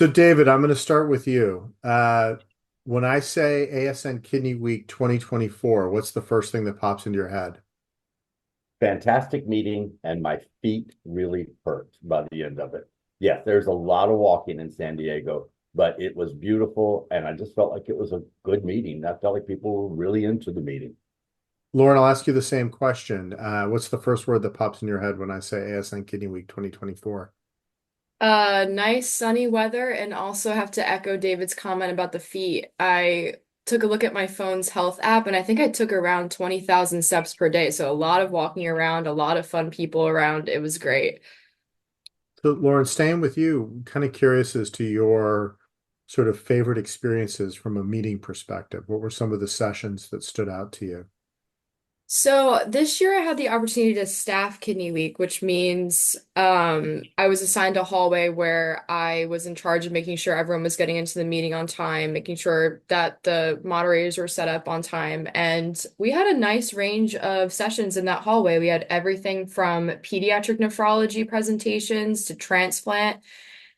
So, David, I'm going to start with you. When I say ASN Kidney Week 2024, what's the first thing that pops into your head? Fantastic meeting, and my feet really hurt by the end of it. Yes, there's a lot of walking in San Diego, but it was beautiful, and I just felt like it was a good meeting. I felt like people were really into the meeting. Lauren, I'll ask you the same question. What's the first word that pops in your head when I say ASN Kidney Week 2024? Nice sunny weather, and also have to echo David's comment about the feet. I took a look at my phone's health app, and I think I took around 20,000 steps per day. So a lot of walking around, a lot of fun people around. It was great. So, Lauren, staying with you, kind of curious as to your sort of favorite experiences from a meeting perspective. What were some of the sessions that stood out to you? So this year I had the opportunity to staff Kidney Week, which means I was assigned a hallway where I was in charge of making sure everyone was getting into the meeting on time, making sure that the moderators were set up on time. And we had a nice range of sessions in that hallway. We had everything from pediatric nephrology presentations to transplant.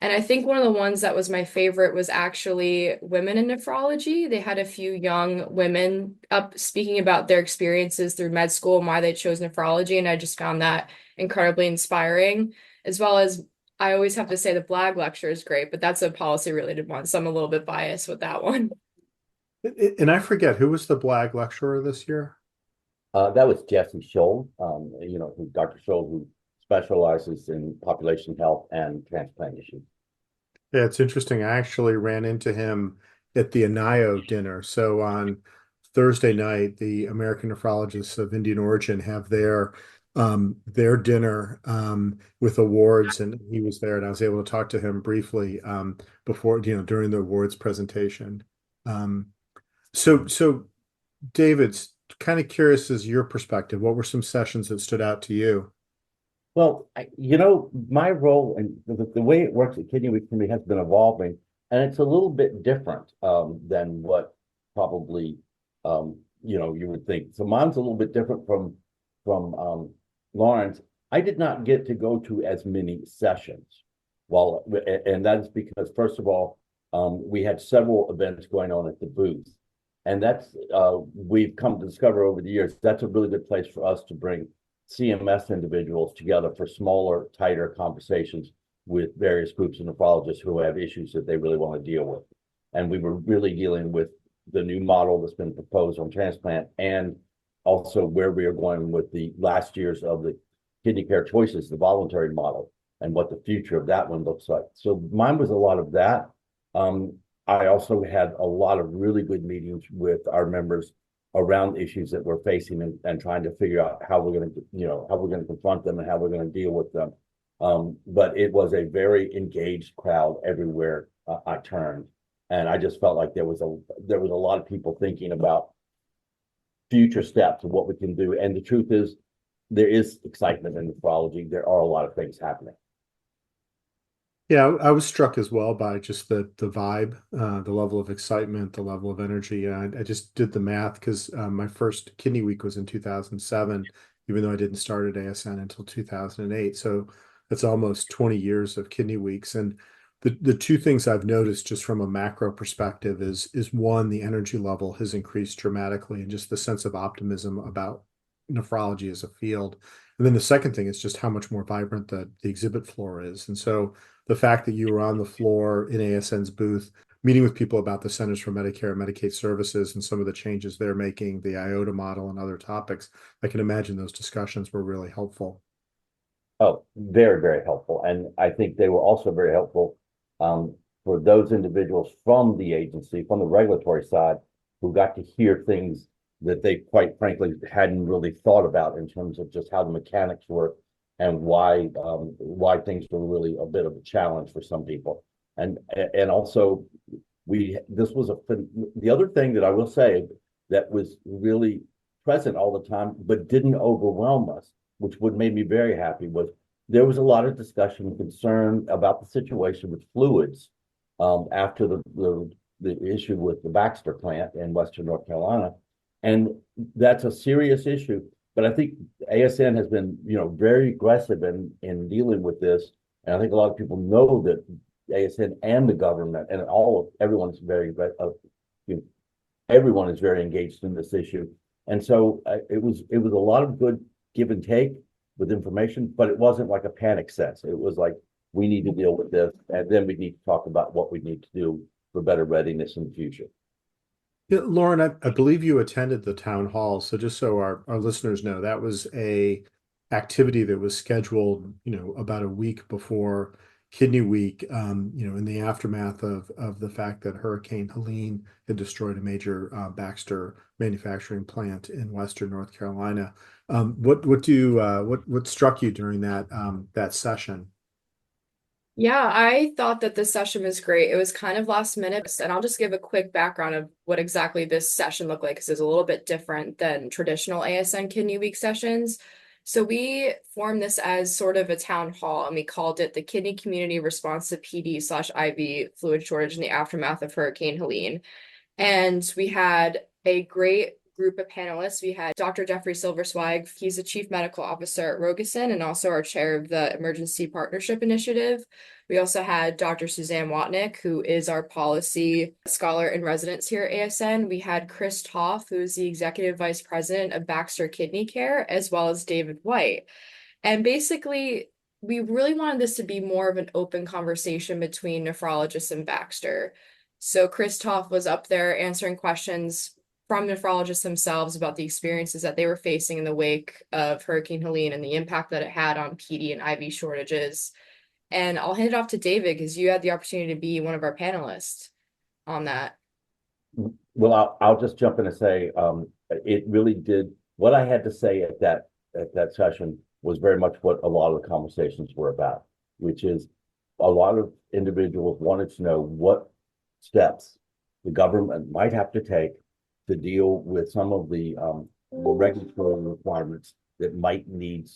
And I think one of the ones that was my favorite was actually women in nephrology. They had a few young women up speaking about their experiences through med school and why they chose nephrology. And I just found that incredibly inspiring, as well as I always have to say the Blagg lecture is great, but that's a policy related one. So I'm a little bit biased with that one. And I forget, who was the Blagg lecturer this year? That was Jesse Scholl, who Dr. Scholl, who specializes in population health and transplant issues. Yeah, it's interesting. I actually ran into him at the Anayo dinner. So on Thursday night, the American Nephrologists of Indian Origin have their dinner with awards, and he was there, and I was able to talk to him briefly before, during the awards presentation. Um, so David's kind of curious as your perspective. What were some sessions that stood out to you? Well, my role and the way it works at Kidney Week for me has been evolving, and it's a little bit different than what probably you would think. So mine's a little bit different from Lawrence. I did not get to go to as many sessions. Well, and that's because first of all, we had several events going on at the booth, and that's we've come to discover over the years that's a really good place for us to bring CMS individuals together for smaller, tighter conversations with various groups of nephrologists who have issues that they really want to deal with. And we were really dealing with the new model that's been proposed on transplant and also where we are going with the last years of the kidney care choices, the voluntary model, and what the future of that one looks like. So mine was a lot of that. I also had a lot of really good meetings with our members around issues that we're facing and trying to figure out how we're going to, how we're going to confront them and how we're going to deal with them. But it was a very engaged crowd everywhere I turned, and I just felt like there was a lot of people thinking about future steps of what we can do. And the truth is, there is excitement in nephrology. There are a lot of things happening. Yeah, I was struck as well by just the vibe, the level of excitement, the level of energy. I just did the math because my first kidney week was in 2007, even though I didn't start at ASN until 2008. So that's almost 20 years of kidney weeks. And the two things I've noticed just from a macro perspective is one, the energy level has increased dramatically, and just the sense of optimism about nephrology as a field. And then the second thing is just how much more vibrant the exhibit floor is. And so the fact that you were on the floor in ASN's booth, meeting with people about the Centers for Medicare and Medicaid Services and some of the changes they're making, the IOTA model and other topics, I can imagine those discussions were really helpful. Oh, very, very helpful. And I think they were also very helpful for those individuals from the agency, from the regulatory side, who got to hear things that they quite frankly hadn't really thought about in terms of just how the mechanics work and why things were really a bit of a challenge for some people. And also we this was the other thing that I will say that was really present all the time, but didn't overwhelm us, which would made me very happy, was there was a lot of discussion and concern about the situation with fluids after the issue with the Baxter plant in Western North Carolina. And that's a serious issue. But I think ASN has been, very aggressive in dealing with this. And I think a lot of people know that ASN and the government and everyone's you know, everyone is very engaged in this issue. And so it was a lot of good give and take with information, but it wasn't like a panic sense. It was like, we need to deal with this, and then we need to talk about what we need to do for better readiness in the future. Yeah, Lauren, I believe you attended the town hall. So just so our listeners know, that was a activity that was scheduled, about a week before Kidney Week, in the aftermath of the fact that Hurricane Helene had destroyed a major Baxter manufacturing plant in Western North Carolina. What struck you during that session? Yeah, I thought that this session was great. It was kind of last minute, and I'll just give a quick background of what exactly this session looked like because it's a little bit different than traditional ASN Kidney Week sessions. So we formed this as sort of a town hall, and we called it the Kidney Community Response to PD/IV Fluid Shortage in the Aftermath of Hurricane Helene. And we had a great group of panelists. We had Dr. Jeffrey Silverswag, he's the Chief Medical Officer at Rogosin and also our chair of the Emergency Partnership Initiative. We also had Dr. Suzanne Watnick, who is our policy scholar in residence here at ASN. We had Chris Toff, who is the Executive Vice President of Baxter Kidney Care, as well as David White. And basically, we really wanted this to be more of an open conversation between nephrologists and Baxter. So Christoph was up there answering questions from nephrologists themselves about the experiences that they were facing in the wake of Hurricane Helene and the impact that it had on PD and IV shortages. And I'll hand it off to David because you had the opportunity to be one of our panelists on that. Well, I'll just jump in and say, it really did, what I had to say at that session was very much what a lot of the conversations were about, which is a lot of individuals wanted to know what steps the government might have to take to deal with some of the regulatory requirements that might need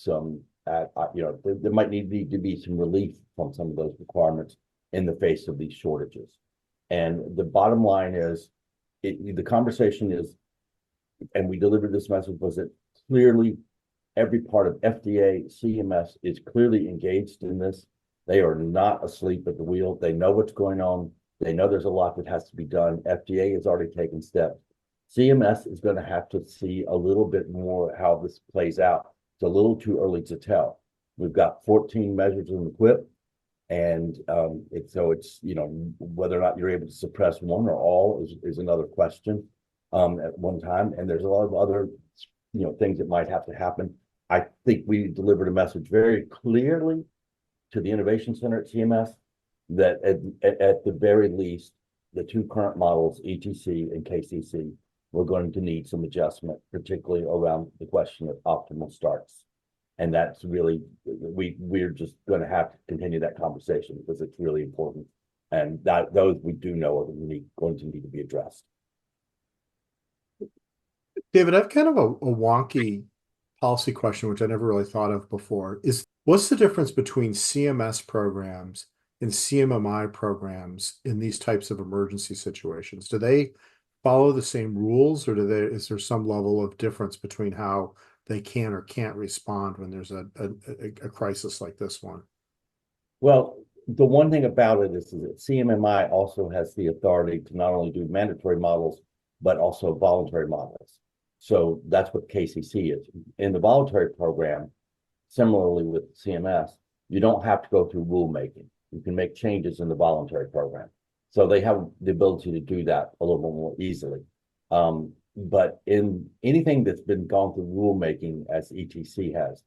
there might need to be some relief from some of those requirements in the face of these shortages. And the bottom line is, the conversation is, and we delivered this message, was that clearly every part of FDA, CMS is clearly engaged in this. They are not asleep at the wheel. They know what's going on. They know there's a lot that has to be done. FDA has already taken steps. CMS is going to have to see a little bit more how this plays out. It's a little too early to tell. We've got 14 measures in the whip, and it's whether or not you're able to suppress one or all is another question at one time. And there's a lot of other things that might have to happen. I think we delivered a message very clearly to the Innovation Center at CMS that at the very least, the two current models, ETC and KCC, we're going to need some adjustment, particularly around the question of optimal starts. And that's really, we're just going to have to continue that conversation because it's really important. And those we do know are going to need to be addressed. David, I've kind of a wonky policy question, which I never really thought of before. What's the difference between CMS programs and CMMI programs in these types of emergency situations? Do they follow the same rules, or is there some level of difference between how they can or can't respond when there's a crisis like this one? Well, the one thing about it is that CMMI also has the authority to not only do mandatory models, but also voluntary models. So that's what KCC is. In the voluntary program, similarly with CMS, you don't have to go through rulemaking. You can make changes in the voluntary program. So they have the ability to do that a little more easily. But in anything that's been gone through rulemaking, as ETC has,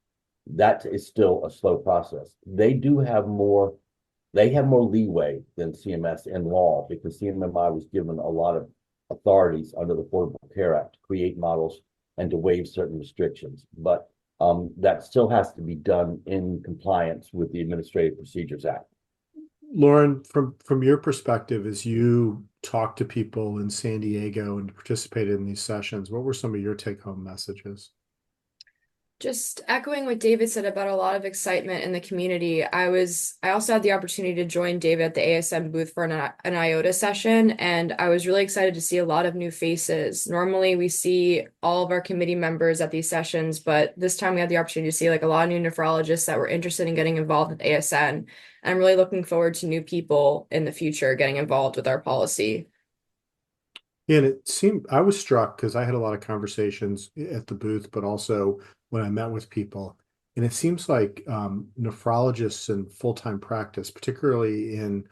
that is still a slow process. They have more leeway than CMS in law because CMMI was given a lot of authorities under the Affordable Care Act to create models and to waive certain restrictions. But that still has to be done in compliance with the Administrative Procedures Act. Lauren, from your perspective, as you talk to people in San Diego and participated in these sessions, what were some of your take-home messages? Just echoing what David said about a lot of excitement in the community. I also had the opportunity to join David at the ASM booth for an IOTA session, and I was really excited to see a lot of new faces. Normally we see all of our committee members at these sessions, but this time we had the opportunity to see like a lot of new nephrologists that were interested in getting involved with ASN. And I'm really looking forward to new people in the future getting involved with our policy. And it seemed I was struck because I had a lot of conversations at the booth, but also when I met with people. And it seems like nephrologists in full-time practice, particularly in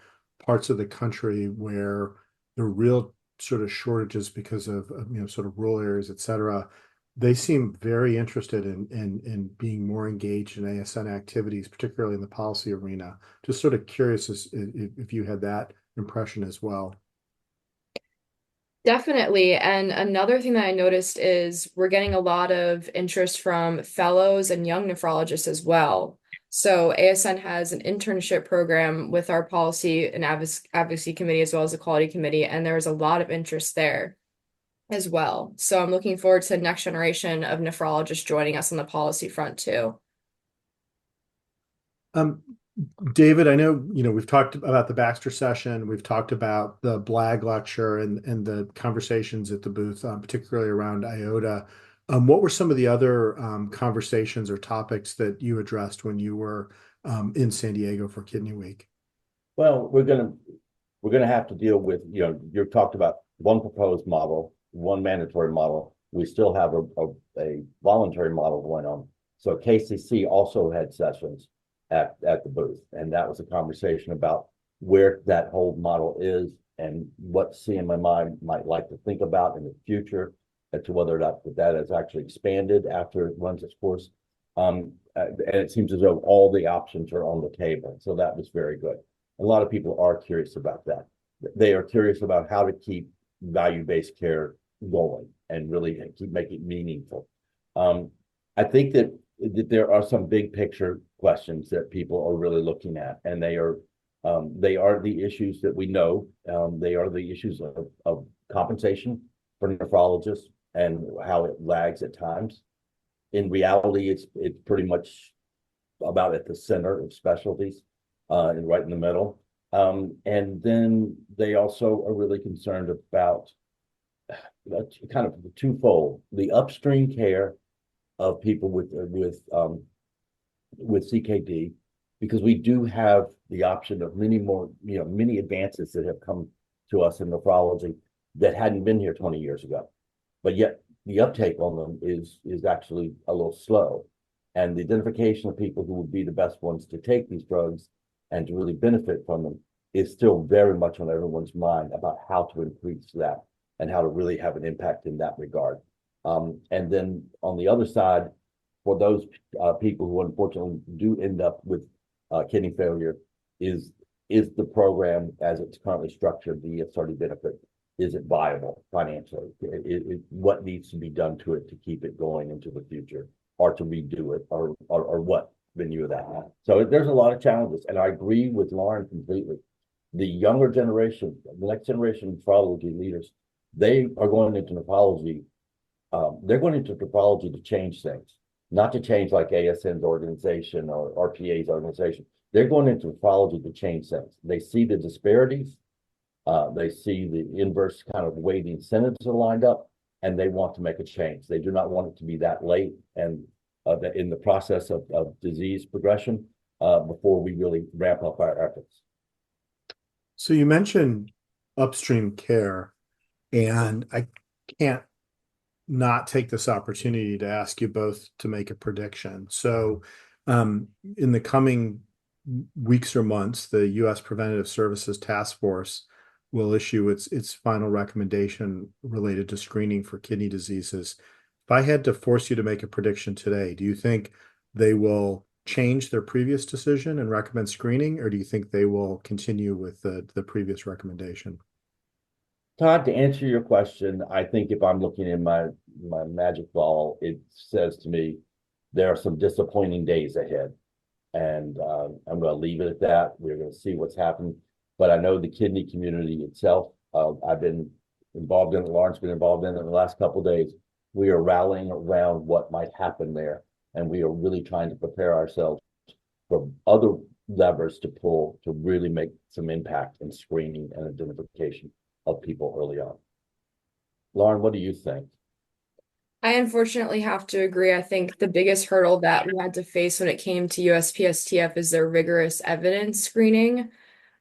parts of the country where there are real sort of shortages because of sort of rural areas, et cetera, they seem very interested in being more engaged in ASN activities, particularly in the policy arena. Just sort of curious if you had that impression as well. Definitely. And another thing that I noticed is we're getting a lot of interest from fellows and young nephrologists as well. So ASN has an internship program with our policy and advocacy committee as well as the quality committee, and there was a lot of interest there as well. So I'm looking forward to the next generation of nephrologists joining us on the policy front too. Um, David, I know, we've talked about the Baxter session, we've talked about the Blagg lecture and the conversations at the booth, particularly around IOTA. What were some of the other conversations or topics that you addressed when you were in San Diego for Kidney Week? Well, we're gonna have to deal with, you've talked about one proposed model, one mandatory model. We still have a voluntary model going on. So KCC also had sessions at the booth, and that was a conversation about where that whole model is and what CMMI might like to think about in the future as to whether or not that is actually expanded after it runs its course. And it seems as though all the options are on the table. So that was very good. A lot of people are curious about that. They are curious about how to keep value-based care going and really keep making it meaningful. I think that there are some big picture questions that people are really looking at, and they are the issues that we know. They are the issues of compensation for nephrologists and how it lags at times. In reality, it's pretty much about at the center of specialties, and right in the middle. And then they also are really concerned about kind of the twofold: the upstream care of people with CKD, because we do have the option of many more, many advances that have come to us in nephrology that hadn't been here 20 years ago. But yet the uptake on them is actually a little slow. And the identification of people who would be the best ones to take these drugs and to really benefit from them is still very much on everyone's mind about how to increase that and how to really have an impact in that regard. And then on the other side, for those people who unfortunately do end up with kidney failure, is the program as it's currently structured, the ESRD benefit, is it viable financially? What needs to be done to it to keep it going into the future, or to redo it, or what venue of that? So there's a lot of challenges, and I agree with Lauren completely. The younger generation, the next generation of nephrology leaders, they are going into nephrology. They're going into nephrology to change things, not to change like ASN's organization or RPA's organization. They're going into nephrology to change things. They see the disparities. They see the inverse kind of way the incentives are lined up, and they want to make a change. They do not want it to be that late and in the process of disease progression before we really ramp up our efforts. So you mentioned upstream care, and I can't not take this opportunity to ask you both to make a prediction. So, in the coming weeks or months, the U.S. Preventative Services Task Force will issue its final recommendation related to screening for kidney diseases. If I had to force you to make a prediction today, do you think they will change their previous decision and recommend screening, or do you think they will continue with the previous recommendation? Todd, to answer your question, I think if I'm looking in my magic ball, it says to me there are some disappointing days ahead. And I'm going to leave it at that. We're going to see what's happened. But I know the kidney community itself, I've been involved in it, Lauren's been involved in it in the last couple of days. We are rallying around what might happen there. And we are really trying to prepare ourselves for other levers to pull to really make some impact in screening and identification of people early on. Lauren, what do you think? I unfortunately have to agree. I think the biggest hurdle that we had to face when it came to USPSTF is their rigorous evidence screening.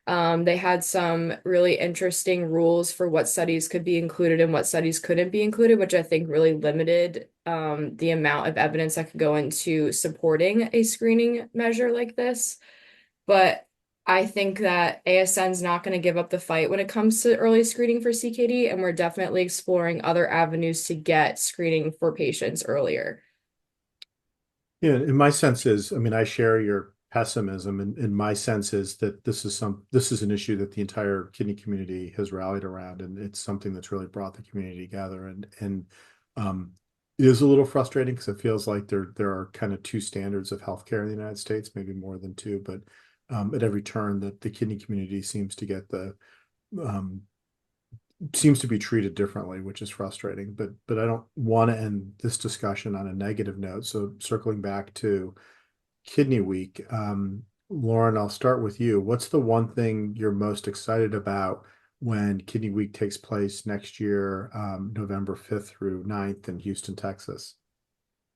They had some really interesting rules for what studies could be included and what studies couldn't be included, which I think really limited the amount of evidence that could go into supporting a screening measure like this. But I think that ASN's not going to give up the fight when it comes to early screening for CKD, and we're definitely exploring other avenues to get screening for patients earlier. Yeah, in my sense is, I mean, I share your pessimism, and my sense is that this is an issue that the entire kidney community has rallied around, and it's something that's really brought the community together. And um, it is a little frustrating because it feels like there are kind of two standards of healthcare in the United States, maybe more than two, but at every turn that the kidney community seems to get the um, seems to be treated differently, which is frustrating. But I don't want to end this discussion on a negative note. So circling back to Kidney Week, Lauren, I'll start with you. What's the one thing you're most excited about when Kidney Week takes place next year, November 5th through 9th in Houston, Texas?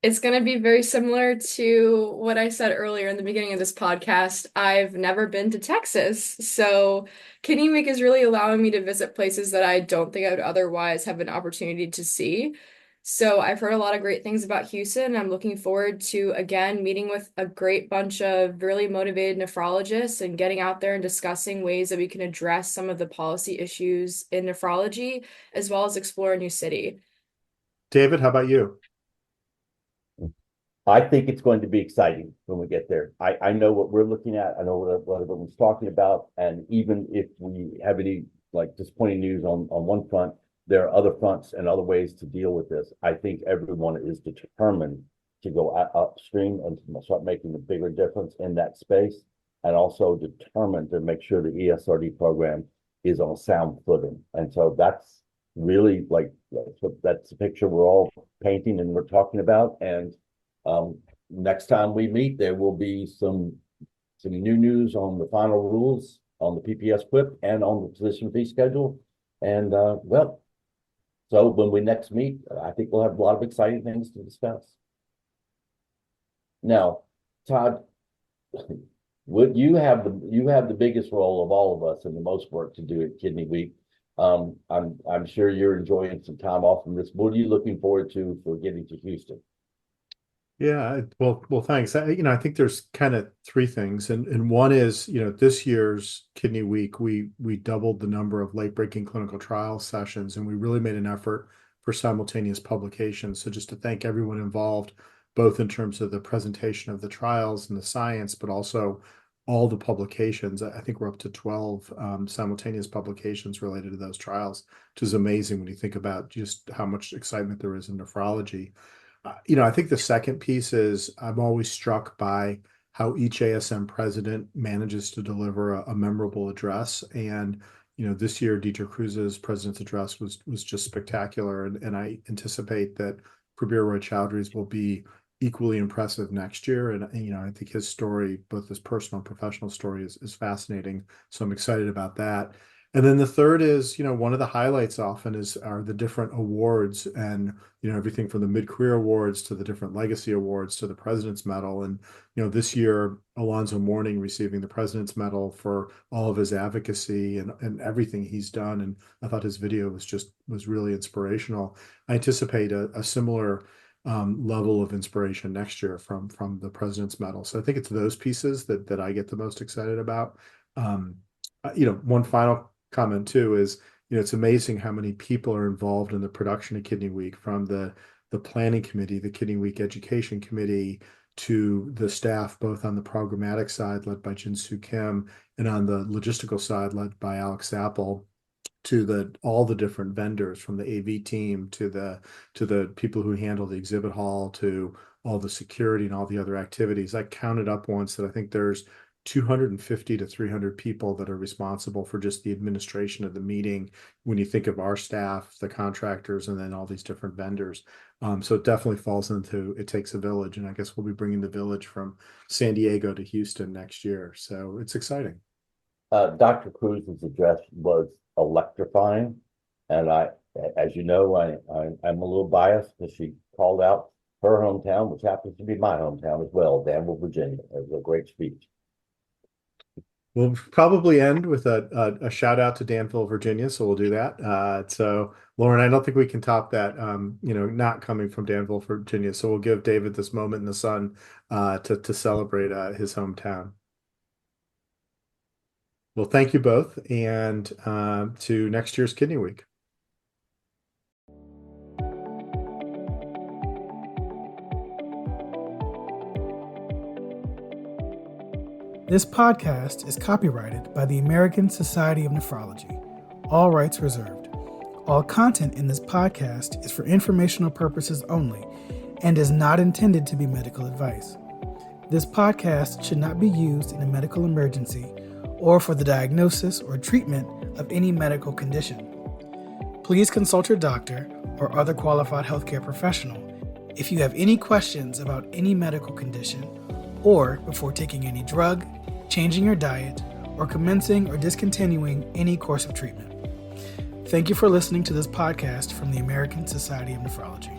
It's going to be very similar to what I said earlier in the beginning of this podcast. I've never been to Texas, so Kidney Week is really allowing me to visit places that I don't think I would otherwise have an opportunity to see. So I've heard a lot of great things about Houston. I'm looking forward to, again, meeting with a great bunch of really motivated nephrologists and getting out there and discussing ways that we can address some of the policy issues in nephrology, as well as explore a new city. David, how about you? I think it's going to be exciting when we get there. I know what we're looking at. I know what everyone's talking about. And even if we have any like disappointing news on one front, there are other fronts and other ways to deal with this. I think everyone is determined to go upstream and to start making a bigger difference in that space, and also determined to make sure the ESRD program is on sound footing. And so that's really like that's the picture we're all painting and we're talking about. And next time we meet, there will be some new news on the final rules on the PPS whip and on the physician fee schedule. And well, so when we next meet, I think we'll have a lot of exciting things to discuss. Now, Todd, would you have the biggest role of all of us and the most work to do at Kidney Week. I'm sure you're enjoying some time off from this. What are you looking forward to for getting to Houston? Yeah, well, thanks. I think there's kind of three things, and one is, this year's Kidney Week, we doubled the number of late-breaking clinical trial sessions, and we really made an effort for simultaneous publication. So just to thank everyone involved, both in terms of the presentation of the trials and the science, but also all the publications. I think we're up to 12 simultaneous publications related to those trials, which is amazing when you think about just how much excitement there is in nephrology. I think the second piece is I'm always struck by how each ASM president manages to deliver a memorable address. And, this year, Dieter Cruz's president's address was just spectacular. And I anticipate that Prabir Roy Chowdhury's will be equally impressive next year. And, I think his story, both his personal and professional story, is fascinating. So I'm excited about that. And then the third is, one of the highlights often are the different awards, and, everything from the mid-career awards to the different legacy awards to the President's Medal. And, this year, Alonzo Mourning receiving the President's Medal for all of his advocacy and everything he's done. And I thought his video was really inspirational. I anticipate a similar level of inspiration next year from the President's Medal. So I think it's those pieces that I get the most excited about. Um, one final comment too is, it's amazing how many people are involved in the production of Kidney Week, from the planning committee, the Kidney Week education committee, to the staff, both on the programmatic side led by Jinsu Kim and on the logistical side led by Alex Apple, to all the different vendors, from the AV team to the people who handle the exhibit hall, to all the security and all the other activities. I counted up once that I think there's 250 to 300 people that are responsible for just the administration of the meeting. When you think of our staff, the contractors, and then all these different vendors. So it definitely falls into, it takes a village. And I guess we'll be bringing the village from San Diego to Houston next year. So it's exciting. Dr. Cruz's address was electrifying. And as you know, I'm a little biased because she called out her hometown, which happens to be my hometown as well, Danville, Virginia. It was a great speech. We'll probably end with a shout out to Danville, Virginia. So we'll do that. So Lauren, I don't think we can top that, not coming from Danville, Virginia. So we'll give David this moment in the sun to celebrate his hometown. Well, thank you both, and to next year's Kidney Week. This podcast is copyrighted by the American Society of Nephrology. All rights reserved. All content in this podcast is for informational purposes only and is not intended to be medical advice. This podcast should not be used in a medical emergency or for the diagnosis or treatment of any medical condition. Please consult your doctor or other qualified healthcare professional if you have any questions about any medical condition or before taking any drug, changing your diet, or commencing or discontinuing any course of treatment. Thank you for listening to this podcast from the American Society of Nephrology.